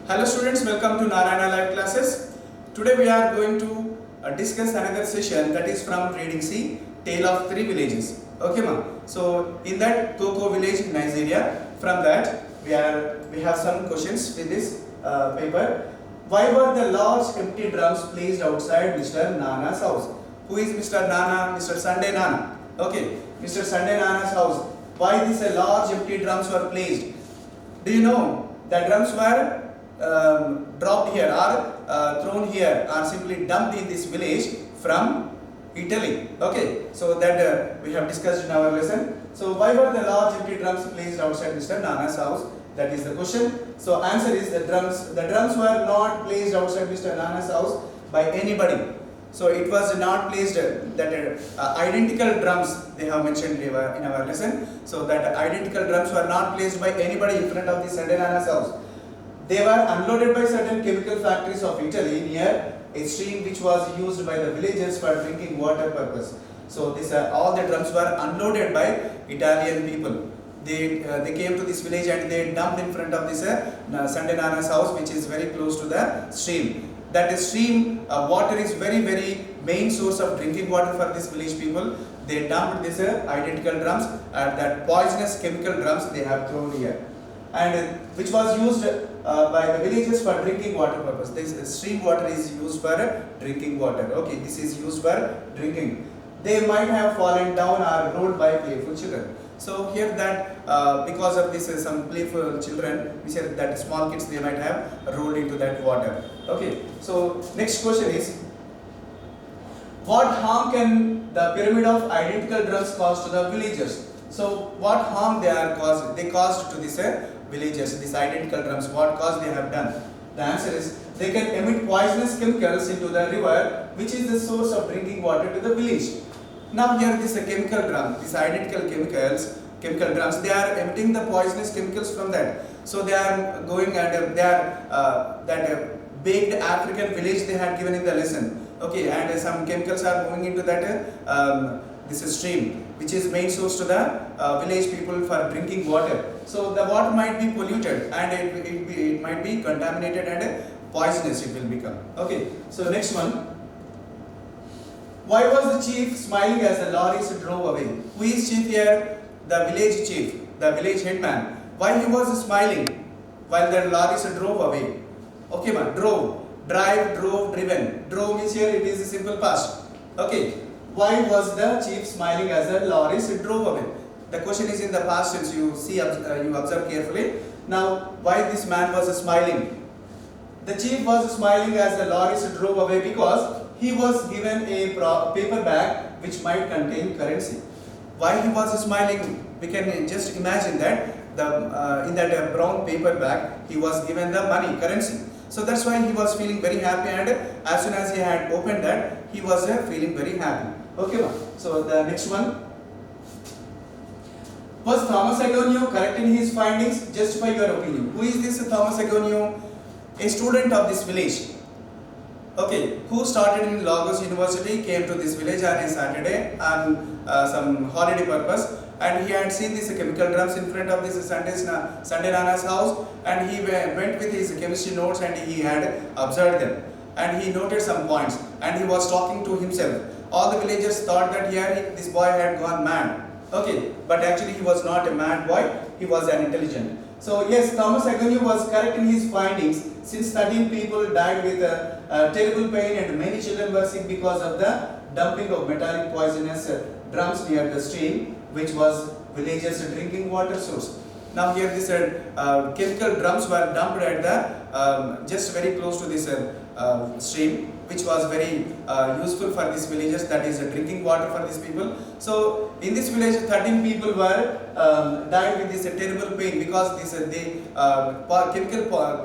Hello students, welcome to Narayana Live Classes. Today we are going to discuss another session that is from Reading C, Tale of Three Villages. Okay ma. So in that Koko village in Nigeria, from that we have some questions with this paper. Why were the large empty drums placed outside Mr. Nana's house? Who is Mr. Nana? Mr. Sunday Nana. Okay, Mr. Sunday Nana's house. Why these large empty drums were placed? Do you know the drums were dropped here or thrown here or simply dumped in this village from Italy? Okay, so that we have discussed in our lesson. So why were the large empty drums placed outside Mr. Nana's house? That is the question. So answer is the drums were not placed outside Mr. Nana's house by anybody. So it was not placed that identical drums they have mentioned in our lesson. So that identical drums were not placed by anybody in front of the Sunday Nana's house. They were unloaded by certain chemical factories of Italy near a stream which was used by the villagers for drinking water purpose. So this all the drums were unloaded by Italian people. They came to this village and they dumped in front of this Sunday Nana's house, which is very close to the stream. That stream water is very main source of drinking water for this village people. They dumped this identical drums and that poisonous chemical drums they have thrown here, and which was used by the villagers for drinking water purpose. This stream water is used for drinking water. Okay, this is used for drinking. They might have fallen down or rolled by playful children. So here that because of this some playful children, we said that small kids they might have rolled into that water. Okay, so next question is, what harm can the pyramid of identical drums cause to the villagers? So what harm they caused to this villagers, these identical drums, what cause they have done? The answer is they can emit poisonous chemicals into the river, which is the source of drinking water to the village. Now here this chemical drum, these identical chemical drums, they are emitting the poisonous chemicals from that. So they are going and they are that baked African village they had given in the lesson. Okay, and some chemicals are moving into that this stream, which is main source to the village people for drinking water. So the water might be polluted and it might be contaminated and poisonous it will become. Okay, so next one. Why was the chief smiling as the lorries drove away? Who is chief here? The village chief, the village headman. Why he was smiling while the lorries drove away? Okay, man, drove, drive, drove, driven. Drove means here it is a simple past. Okay, why was the chief smiling as the lorries drove away? The question is in the past tense. You see, you observe carefully. Now, why this man was smiling? The chief was smiling as the lorries drove away because he was given a paper bag which might contain currency. Why he was smiling? We can just imagine that in that brown paper bag he was given the money, currency. So that's why he was feeling very happy, and as soon as he had opened that, he was feeling very happy. Okay, so the next one. Was Thomas Agonio correct in his findings? Justify your opinion. Who is this Thomas Agonio? A student of this village. Okay, who started in Lagos University, came to this village on a Saturday on some holiday purpose, and he had seen these chemical drums in front of this Sunday Nana's house, and he went with his chemistry notes and he had observed them, and he noted some points, and he was talking to himself. All the villagers thought that here this boy had gone mad. Okay, but actually he was not a mad boy, he was an intelligent. So yes, Thomas Agonio was correct in his findings, since 13 people died with terrible pain and many children were sick because of the dumping of metallic poisonous drums near the stream, which was villagers' drinking water source. Now here this chemical drums were dumped at the just very close to this stream, which was very useful for these villagers, that is drinking water for these people. So in this village 13 people were died with this terrible pain because this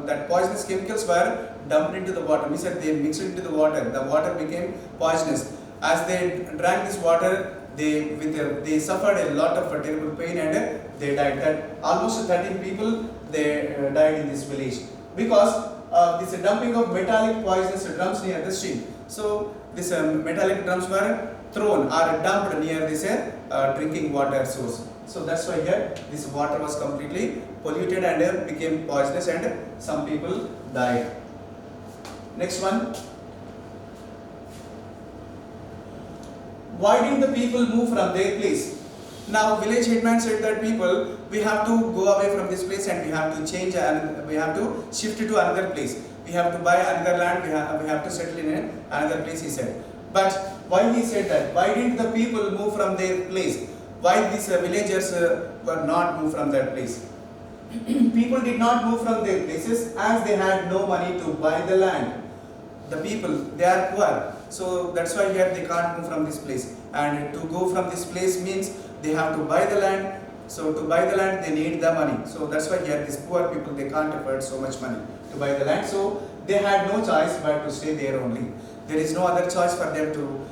that poisonous chemicals were dumped into the water. We said they mixed into the water became poisonous. As they drank this water, they suffered a lot of terrible pain and they died. That almost 13 people they died in this village because this dumping of metallic poisonous drums near the stream. So these metallic drums were thrown or dumped near this drinking water source. So that's why here this water was completely polluted and became poisonous, and some people died. Next one. Why didn't the people move from their place? Now village headman said that people, we have to go away from this place and we have to change and we have to shift to another place. We have to buy another land, we have to settle in another place, he said. But why he said that? Why didn't the people move from their place? Why these villagers were not moved from their place? People did not move from their places as they had no money to buy the land. The people, they are poor, so that's why here they can't move from this place. And to go from this place means they have to buy the land. So to buy the land they need the money. So that's why here these poor people, they can't afford so much money to buy the land. So they had no choice but to stay there only. There is no other choice for them to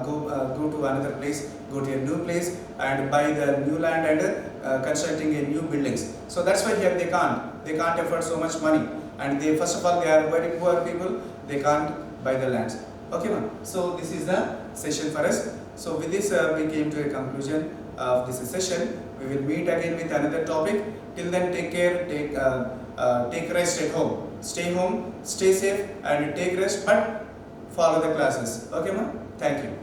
go to another place, go to a new place and buy the new land and constructing a new buildings. So that's why here they can't afford so much money. And they, first of all, they are very poor people, they can't buy the lands. Okay, ma'am. So this is the session for us. So with this we came to a conclusion of this session. We will meet again with another topic. Till then, take care, take rest at home. Stay home, stay safe and take rest, but follow the classes. Okay, ma'am? Thank you.